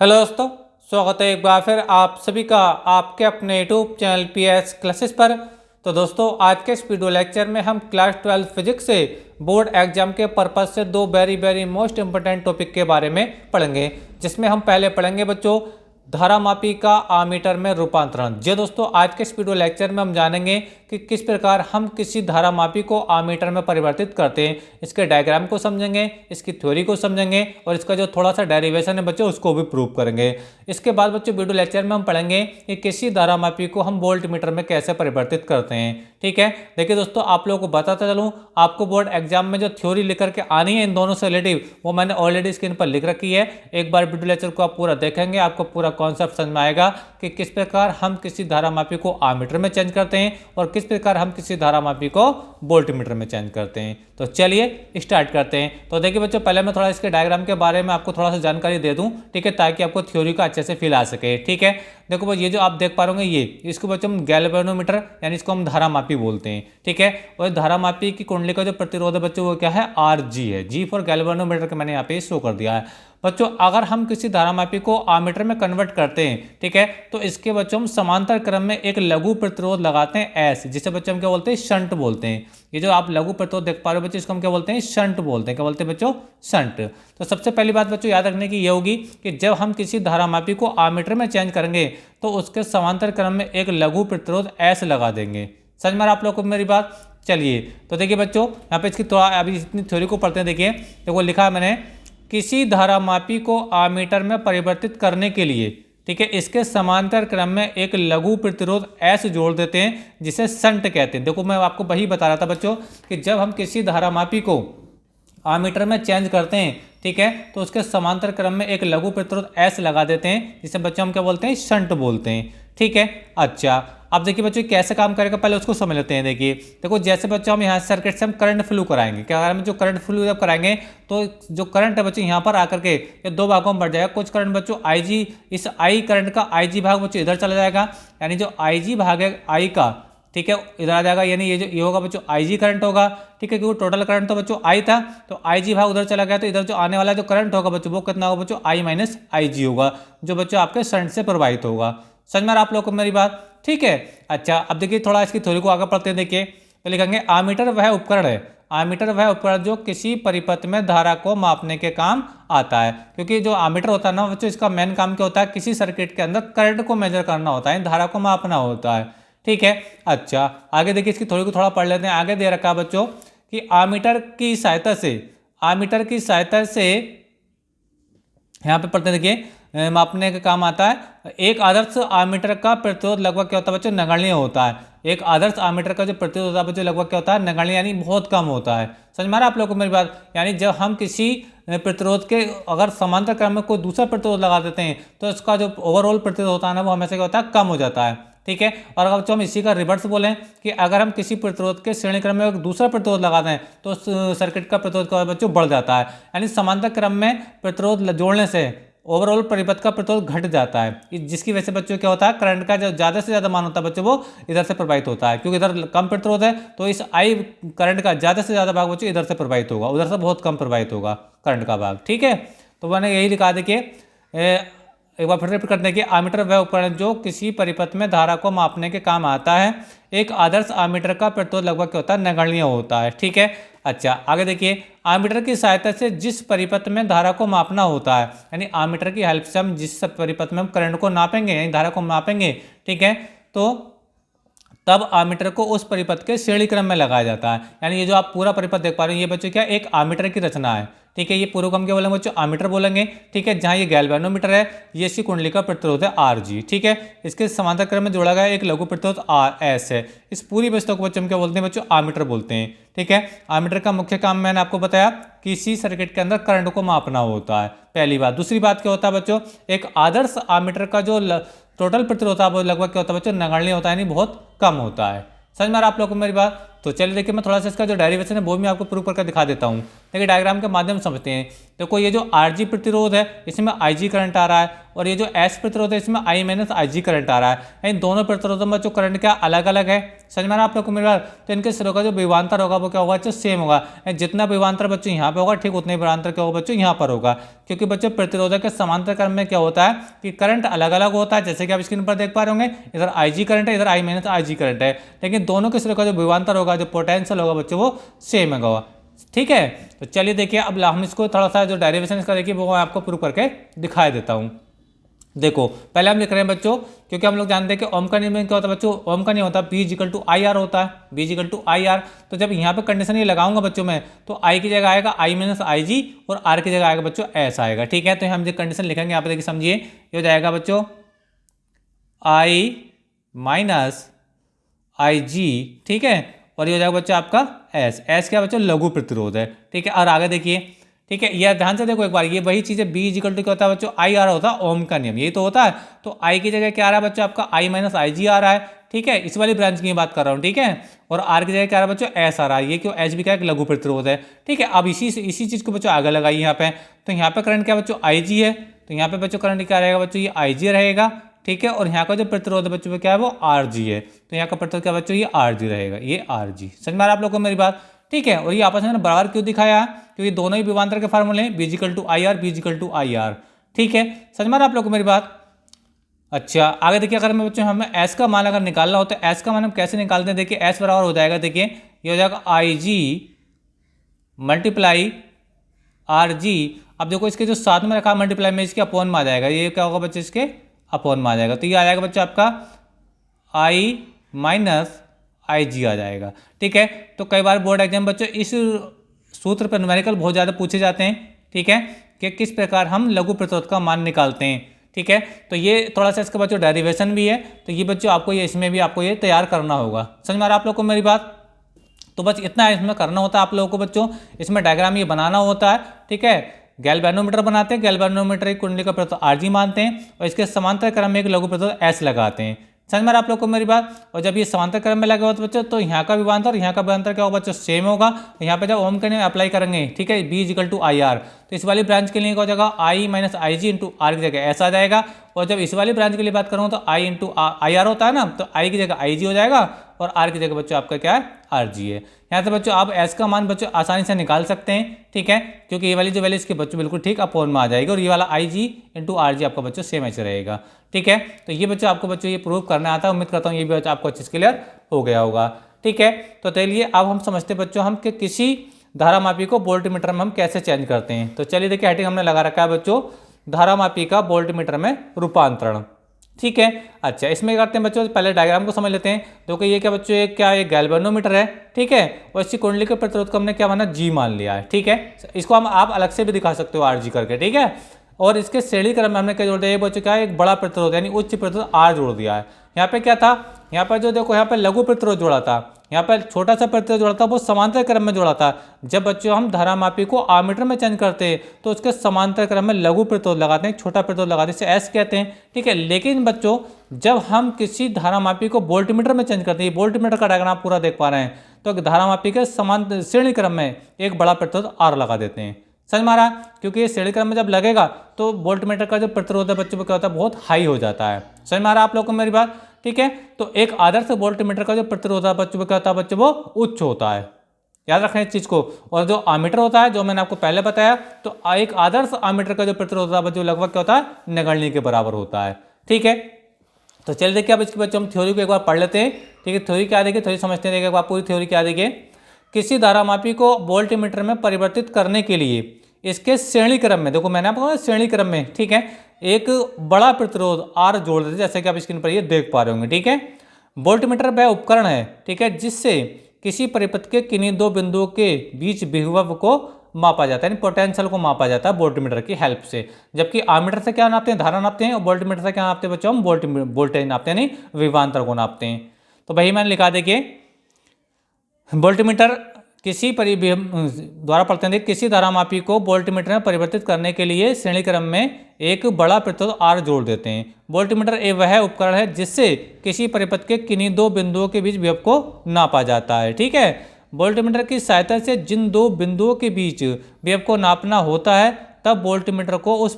Hello दोस्तों, स्वागत है एक बार फिर आप सभी का आपके अपने यूट्यूब चैनल पीएस क्लासेस पर। तो दोस्तों, आज के इस वीडियो लेक्चर में हम क्लास 12 फिजिक्स से बोर्ड एग्जाम के पर्पज से दो वेरी मोस्ट इंपोर्टेंट टॉपिक के बारे में पढ़ेंगे, जिसमें हम पहले पढ़ेंगे बच्चों धारामापी का आमीटर में रूपांतरण। जी दोस्तों, आज के इस वीडियो लेक्चर में हम जानेंगे कि किस प्रकार हम किसी धारामापी को आमीटर में परिवर्तित करते हैं। इसके डायग्राम को समझेंगे, इसकी थ्योरी को समझेंगे और इसका जो थोड़ा सा डेरिवेशन है बच्चों उसको भी प्रूव करेंगे। इसके बाद बच्चों वीडियो लेक्चर में हम पढ़ेंगे कि किसी धारामापी को हम वोल्ट मीटर में कैसे परिवर्तित करते हैं। ठीक है, देखिए दोस्तों, आप लोगों को बताता चलूँ, आपको बोर्ड एग्जाम में जो थ्योरी लिख करके आनी है इन दोनों से रिलेटिव, वो मैंने ऑलरेडी स्क्रीन पर लिख रखी है। एक बार वीडियो लेक्चर को आप पूरा देखेंगे, आपको पूरा कॉन्सेप्ट समझ में आएगा कि किस प्रकार हम किसी धारामापी को आमीटर में चेंज करते हैं और किस प्रकार हम किसी धारामापी को वोल्ट मीटर में चेंज करते हैं। तो चलिए स्टार्ट करते हैं। तो देखिए बच्चों, पहले मैं थोड़ा इसके डायग्राम के बारे में आपको थोड़ा सा जानकारी दे दूं, ठीक है, ताकि आपको थ्योरी का अच्छे से फील आ सके। ठीक है, देखो भाई, ये जो आप देख पा रहे होंगे, ये इसको बच्चों हम गैल्वेनोमीटर यानी इसको हम धारामापी बोलते हैं। ठीक है, और धारामापी की कुंडली का जो प्रतिरोध है बच्चों वो क्या है, RG है। जी फॉर गैल्वेनोमीटर के मैंने यहाँ पे शो कर दिया है। बच्चों, अगर हम किसी धारामापी को आमीटर में कन्वर्ट करते हैं, ठीक है, तो इसके बच्चों हम समांतर क्रम में एक लघु प्रतिरोध लगाते हैं S, जिसे बच्चों हम क्या बोलते हैं, शंट बोलते हैं। ये जो आप लघु प्रतिरोध देख पा रहे हो बच्चों, इसको हम क्या बोलते हैं, शंट बोलते हैं। क्या बोलते हैं बच्चों, शंट। तो सबसे पहली बात बच्चों याद रखने की ये होगी कि जब हम किसी धारामापी को आमीटर में चेंज करेंगे तो उसके समांतर क्रम में एक लघु प्रतिरोध S लगा देंगे। समझ में आप लोग को मेरी बात? चलिए, तो देखिए बच्चों, यहाँ पे इसकी थोड़ा अभी इतनी थ्योरी को पढ़ते हैं। देखिए, देखो लिखा है मैंने, किसी धारामापी को आमीटर में परिवर्तित करने के लिए, ठीक है, इसके समांतर क्रम में एक लघु प्रतिरोध S जोड़ देते हैं, जिसे शंट कहते हैं। देखो, मैं आपको वही बता रहा था बच्चों कि जब हम किसी धारामापी को आमीटर में चेंज करते हैं, ठीक है, तो उसके समांतर क्रम में एक लघु प्रतिरोध S लगा देते हैं, जिसे बच्चों हम क्या बोलते हैं, शंट बोलते हैं। ठीक है, अच्छा, अब देखिए बच्चों कैसे काम करेगा पहले उसको समझ लेते हैं। देखिए, देखो जैसे बच्चों हम यहाँ सर्किट से हम करंट फ्लो कराएंगे, क्या हम जो करंट फ्लो जब कराएंगे तो जो करंट है बच्चों यहाँ पर आकर के ये दो भागों में बढ़ जाएगा। कुछ करंट बच्चों IG, इस I करंट का IG भाग बच्चों इधर चला जाएगा, यानी जो IG भाग है I का, ठीक है, इधर आ जाएगा, यानी ये होगा बच्चों IG करंट होगा। ठीक है, क्योंकि टोटल करंट तो बच्चों I था, तो IG भाग उधर चला गया, तो इधर जो आने वाला जो करंट होगा बच्चों वो कितना होगा बच्चों, I माइनस IG होगा, जो बच्चों आपके शंट से प्रवाहित होगा। समझ में आप लोग को मेरी बात? ठीक है, अच्छा, अब देखिए थोड़ा इसकी थ्योरी को आगे पढ़ते हैं। देखिए, तो लिखेंगे आमीटर वह उपकरण है, आमीटर वह उपकरण जो किसी परिपथ में धारा को मापने के काम आता है। क्योंकि जो आमीटर होता है ना बच्चों, इसका मेन काम क्या होता है, किसी सर्किट के अंदर करंट को मेजर करना होता है, धारा को मापना होता है। ठीक है, अच्छा, आगे देखिए इसकी थ्योरी को थोड़ा पढ़ लेते हैं। आगे दे रखा है बच्चों कि आमीटर की सहायता से यहाँ पे पढ़ते हैं। देखिए, मापने का काम आता है। एक आदर्श आमीटर का प्रतिरोध लगभग क्या होता है बच्चों, नगण्य होता है। एक आदर्श आमीटर का जो प्रतिरोध होता है बच्चों लगभग क्या होता है, नगण्य, यानी बहुत कम होता है। समझ में आ रहा है आप लोगों को मेरी बात? यानी जब हम किसी प्रतिरोध के अगर समांतर क्रम में कोई दूसरा प्रतिरोध लगा देते हैं तो इसका जो ओवरऑल प्रतिरोध होता है ना वो हमेशा क्या होता है, कम हो जाता है। ठीक है, और अगर बच्चों हम इसी का रिवर्स बोलें कि अगर हम किसी प्रतिरोध के श्रेणी क्रम में एक दूसरा प्रतिरोध लगाते हैं तो उस सर्किट का प्रतिरोध क्या बच्चों, बढ़ जाता है। यानी समांतर क्रम में प्रतिरोध जोड़ने से ओवरऑल परिपथ का प्रतिरोध घट जाता है, जिसकी वजह से बच्चों क्या होता है, करंट का जो ज़्यादा से ज़्यादा मान होता है बच्चों वो इधर से प्रवाहित होता है। क्योंकि इधर कम प्रतिरोध है तो इस I करंट का ज़्यादा से ज़्यादा भाग बच्चों इधर से प्रवाहित होगा, उधर से बहुत कम प्रवाहित होगा करंट का भाग। ठीक है, तो मैंने यही लिखा। देखिए, एक बार फिर रिपीट करते हैं कि आमीटर वह उपकरण जो किसी परिपथ में धारा को मापने के काम आता है। एक आदर्श आमीटर का प्रतिरोध लगभग क्या होता है, नगण्य होता है। ठीक है, अच्छा, आगे देखिए, आमीटर की सहायता से जिस परिपथ में धारा को मापना होता है, यानी आमीटर की हेल्प से हम जिस परिपथ में हम करंट को नापेंगे यानी धारा को मापेंगे, ठीक है, तो तब आमीटर को उस परिपथ के श्रेणी क्रम में लगाया जाता है। यानी ये जो आप पूरा परिपथ देख पा रहे हैं ये बच्चों क्या एक आमीटर की रचना है। ठीक है, ये पूरा को हम क्या बोलेंगे बच्चों, आमीटर बोलेंगे। ठीक है, जहाँ ये गैल्वेनोमीटर है, ये इसकी कुंडली का प्रतिरोध है RG। ठीक है, इसके समांतर क्रम में जोड़ा गया एक लघु प्रतिरोध S है। इस पूरी वस्तु को बच्चों हम क्या बोलते हैं बच्चों, आमीटर बोलते हैं। ठीक है, आमीटर का मुख्य काम मैंने आपको बताया, किसी सर्किट के अंदर करंट को मापना होता है, पहली बात। दूसरी बात क्या होता है बच्चों, एक आदर्श आमीटर का जो टोटल प्रतिरोध होता है वो लगभग क्या होता है बच्चों, नगण्य होता है, यानी बहुत कम होता है। समझ में आ रहा आप लोगों को मेरी बात? तो चलिए देखिए मैं थोड़ा सा इसका जो डेरिवेशन है वो भी आपको प्रूव करके दिखा देता हूँ। देखिए डायग्राम के माध्यम से समझते हैं। देखो ये जो RG प्रतिरोध है इसमें IG करंट आ रहा है और ये जो S प्रतिरोध है इसमें I माइनस IG करंट आ रहा है। इन दोनों प्रतिरोधों में जो करंट क्या अलग अलग है, समझ में आ रहा है आप लोग को मेरी बात। तो इनके सिरों का जो विभवांतर होगा वो क्या होगा, जो सेम होगा। जितना विभवांतर बच्चों यहाँ पे होगा ठीक उतने विभवांतर क्या होगा बच्चों यहाँ पर होगा, क्योंकि बच्चों प्रतिरोधक के समांतर क्रम में क्या होता है कि करंट अलग अलग होता है। जैसे कि आप स्क्रीन पर देख पा रहे होंगे, इधर IG करंट है, इधर I माइनस IG करंट है, लेकिन दोनों के सिरों का जो विभवांतर होगा, जो पोटेंशियल होगा बच्चों वो सेम होगा। ठीक है, तो चलिए देखिए अब हम इसको थोड़ा सा जो डेरिवेशन इसका देखिए वो मैं आपको प्रूव करके दिखा देता हूँ। देखो पहले हम लिख रहे हैं बच्चों, क्योंकि हम लोग जानते हैं कि ओम का नियम में क्या होता है बच्चों, ओम का नहीं होता, B equal to I R होता है, B equal to I R. तो जब यहाँ पे कंडीशन ये लगाऊंगा बच्चों में, तो I की जगह आएगा I माइनस आई जी और R की जगह आएगा बच्चों S आएगा। ठीक है, तो हम जो कंडीशन लिखेंगे यहाँ पे देखिए समझिए, ये हो जाएगा बच्चों I माइनस आई जी, ठीक है, और ये हो जाएगा बच्चों आपका S क्या बच्चों लघु प्रतिरोध है। ठीक है, और आगे देखिए, ठीक है, यह ध्यान से देखो एक बार, ये वही चीज़ है, B इक्वल टू क्या होता है बच्चों आई आर होता है, ओम का नियम यही तो होता है। तो I की जगह क्या आ रहा है बच्चों आपका I माइनस आई जी आ रहा है। ठीक है, इस वाली ब्रांच की बात कर रहा हूँ। ठीक है, और R की जगह क्या आ रहा है बच्चों S आ रहा है, ये क्यों H भी क्या एक लघु प्रतिरोध है। ठीक है, अब इसी चीज़ को बच्चों आगे लगाइए यहाँ पे, तो यहाँ पे करंट क्या बच्चों IG है, तो यहाँ पे बच्चों करंट क्या रहेगा बच्चों, ये IG रहेगा। ठीक है, और यहाँ का जो प्रतिरोध है बच्चों क्या है वो RG है, तो यहाँ का प्रतिरोध क्या बच्चों ये RG रहेगा, ये RG। समझ में आ रहा है आप लोगों को मेरी बात। ठीक है, और ये आपस में बराबर क्यों दिखाया, क्योंकि दोनों ही विभवांतर के फार्मूले हैं, B equal to I R, B equal to I R. ठीक है, समझ में आ रहा है आप लोगों को मेरी बात। अच्छा आगे देखिए, अगर मैं बच्चों हमें S का मान अगर निकालना हो तो S का मान हम कैसे निकालते हैं, देखिए S बराबर हो जाएगा, देखिए ये हो जाएगा IG मल्टीप्लाई RG। अब देखो इसके जो साथ में रखा मल्टीप्लाई में इसके अपॉन में आ जाएगा, ये क्या होगा बच्चे इसके अपॉन में आ जाएगा, तो ये आ जाएगा बच्चा आपका I माइनस आई जी आ जाएगा। ठीक है, तो कई बार बोर्ड एग्जाम बच्चों इस सूत्र पर न्यूमेरिकल बहुत ज़्यादा पूछे जाते हैं। ठीक है, कि किस प्रकार हम लघु प्रतिरोध का मान निकालते हैं। ठीक है, तो ये थोड़ा सा इसका बच्चों डेरिवेशन भी है, तो ये बच्चों आपको ये इसमें भी आपको ये तैयार करना होगा। समझ में आ रहा है आप लोग को मेरी बात। तो बस इतना इसमें करना होता है आप लोगों को बच्चों, इसमें डायग्राम ये बनाना होता है। ठीक है, गैल्वेनोमीटर बनाते हैं, गैल्वेनोमीटर की कुंडली का प्रतिरोध आरजी मानते हैं और इसके समांतर क्रम में एक लघु प्रतिरोध एस लगाते हैं। समझ में आ रहा है आप लोग को मेरी बात। और जब ये समांतर क्रम में लगे हो तो बच्चों, तो यहाँ का विभवांतर और यहाँ का विभवांतर क्या होगा बच्चों सेम होगा। तो यहाँ पे जब ओम के नियम अप्लाई करेंगे, ठीक है, B equal to I R, तो इस वाली ब्रांच के लिए क्या हो जाएगा I minus I G into R की जगह एस आ जाएगा। और जब इस वाली ब्रांच के लिए बात करूँ तो I इंटू आई आर होता है ना, तो I की जगह आई जी हो जाएगा और R की जगह बच्चों आपका क्या है आर जी है। यहाँ से बच्चों आप S का मान बच्चों आसानी से निकाल सकते हैं। ठीक है, क्योंकि ये वाली जो वैल्यू इसके बच्चों बिल्कुल ठीक अपॉन में आ जाएगी और ये वाला आई जी इंटू आर जी आपका बच्चों सेम ऐसे रहेगा। ठीक है, तो ये बच्चों आपको बच्चों ये प्रूव करना आता है। उम्मीद करता हूँ ये भी बच्चों आपको अच्छे से क्लियर हो गया होगा। ठीक है, तो चलिए अब हम समझते हैं बच्चों हम कि किसी धारामापी को वोल्टमीटर में हम कैसे चेंज करते हैं। तो चलिए देखिए हेडिंग हमने लगा रखा है बच्चों, धारामापी का वोल्टमीटर में रूपांतरण। ठीक है, अच्छा इसमें क्या करते हैं बच्चों, पहले डायग्राम को समझ लेते हैं। तो ये क्या बच्चों, ये गैल्वेनोमीटर है। ठीक है, और इसकी कुंडली के प्रतिरोध को हमने क्या माना जी मान लिया है। ठीक है, इसको हम आप अलग से भी दिखा सकते हो आर जी करके। ठीक है, और इसके श्रेणी क्रम में हमने क्या जोड़ दिया, ये बच्चों क्या है एक बड़ा प्रतिरोध यानी उच्च प्रतिरोध आर जोड़ दिया है। यहाँ पे क्या था, यहाँ पर जो देखो यहाँ पे लघु प्रतिरोध जोड़ा था, यहाँ पर छोटा सा प्रतिरोध जोड़ा था, वो समांतर क्रम में जोड़ा था। जब बच्चों हम धारामापी को आमीटर में चेंज करते हैं तो उसके समांतर क्रम में लघु प्रतिरोध लगाते हैं, छोटा प्रतिरोध लगाते हैं, इसे एस कहते हैं। ठीक है, लेकिन बच्चों जब हम किसी धारामापी को वोल्टमीटर में चेंज करते हैं, वोल्टमीटर का डायग्राम पूरा देख पा रहे हैं, तो धारामापी के समांतर श्रेणी क्रम में एक बड़ा प्रतिरोध आर लगा देते हैं। समझ में आ रहा है, क्योंकि ये श्रेणी क्रम में जब लगेगा तो वोल्टमीटर का जो प्रतिरोध है बच्चों को क्या होता है बहुत हाई हो जाता है। समझ में आ रहा है आप लोगों को मेरी बात। ठीक है, तो एक आदर्श वोल्टमीटर का जो प्रतिरोध है बच्चों को क्या होता है बच्चों वो उच्च होता है, याद रखें इस चीज को। और जो आमीटर होता है जो मैंने आपको पहले बताया, तो एक आदर्श आमीटर का जो प्रतिरोध होता है बच्चों लगभग क्या होता है नगण्य के बराबर होता है। ठीक है, तो चलिए देखिए अब इसकी बच्चों हम थ्योरी को एक बार पढ़ लेते हैं। ठीक है, थ्योरी क्या देखिए, थ्योरी समझते हैं, एक बार पूरी थ्योरी क्या देखिए। किसी धारामापी को वोल्टमीटर में परिवर्तित करने के लिए इसके श्रेणी क्रम में, देखो मैंने आपको कहा श्रेणी क्रम में, ठीक है, एक बड़ा प्रतिरोध आर जोड़ देते, जैसे कि आप स्क्रीन पर ये देख पा रहे होंगे। ठीक है, वोल्टमीटर वह उपकरण है, ठीक है, जिससे किसी परिपथ के किन्हीं दो बिंदुओं के बीच विभव को मापा जाता है, यानी पोटेंशियल को मापा जाता है वोल्टमीटर की हेल्प से। जबकि आमीटर से क्या नापते हैं, धारा नापते हैं, और वोल्टमीटर से क्या नापते हैं बच्चों, हम वोल्टेज नापते हैं, यानी विभवांतर को नापते हैं। तो वही मैंने लिखा देखिए, वोल्टमीटर किसी द्वारा पढ़ते हैं, किसी धारामापी को वोल्टमीटर में परिवर्तित करने के लिए श्रेणी क्रम में एक बड़ा प्रतिरोध R जोड़ देते हैं। वोल्टमीटर वह उपकरण है जिससे किसी परिपथ के किन्हीं दो बिंदुओं के बीच विभव को नापा जाता है। ठीक है, वोल्टमीटर की सहायता से जिन दो बिंदुओं के बीच विभव को नापना होता है तब वोल्टमीटर को उस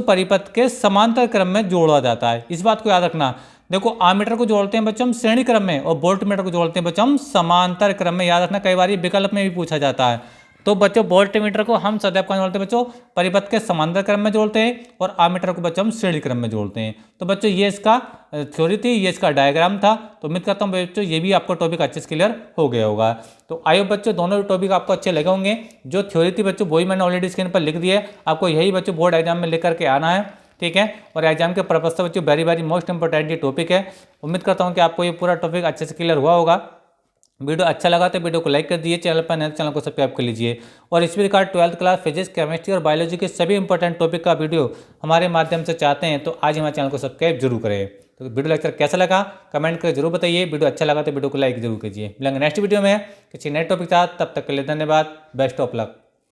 परिपथ के समांतर क्रम में जोड़ा जाता है। इस बात को याद रखना। देखो, आमीटर को जोड़ते हैं बच्चों हम श्रेणी क्रम में और वोल्टमीटर को जोड़ते हैं बच्चों हम समांतर क्रम में। याद रखना, कई बार विकल्प में भी पूछा जाता है। तो बच्चों वोल्टमीटर को हम सदैव कहाँ जोड़ते हैं बच्चों? परिपथ के समांतर क्रम में जोड़ते हैं और आमीटर को बच्चों हम श्रेणी क्रम में जोड़ते हैं। तो बच्चों ये इसका थ्योरी थी, ये इसका डायग्राम था। तो उम्मीद करता हूँ बच्चों ये भी आपको टॉपिक अच्छे से क्लियर हो गया होगा। तो आई होप बच्चों दोनों टॉपिक आपको अच्छे लगे होंगे। जो थ्योरी थी बच्चों वही मैंने ऑलरेडी स्क्रीन पर लिख दी है, आपको यही बच्चों बोर्ड एग्जाम में लिख करके आना है। ठीक है, और एग्जाम के पर्पज से बच्चों वेरी मोस्ट इंपॉर्टेंट ये टॉपिक है। उम्मीद करता हूँ कि आपको ये पूरा टॉपिक अच्छे से क्लियर हुआ होगा। वीडियो अच्छा लगा तो वीडियो को लाइक कर दीजिए, चैनल पर नए चैनल को सब्सक्राइब कर लीजिए। और इस प्रकार 12th क्लास फिजिक्स, केमिस्ट्री और बायोलॉजी के सभी इंपॉर्टेंट टॉपिक का वीडियो हमारे माध्यम से चाहते हैं तो आज हमारे चैनल को सब्सक्राइब जरूर करें। तो वीडियो लेक्चर कैसा लगा कमेंट करके जरूर बताइए। वीडियो अच्छा लगा तो वीडियो को लाइक जरूर कीजिए। मिलेंगे नेक्स्ट वीडियो में किसी नए टॉपिक के साथ, तब तक के लिए धन्यवाद। Best of luck.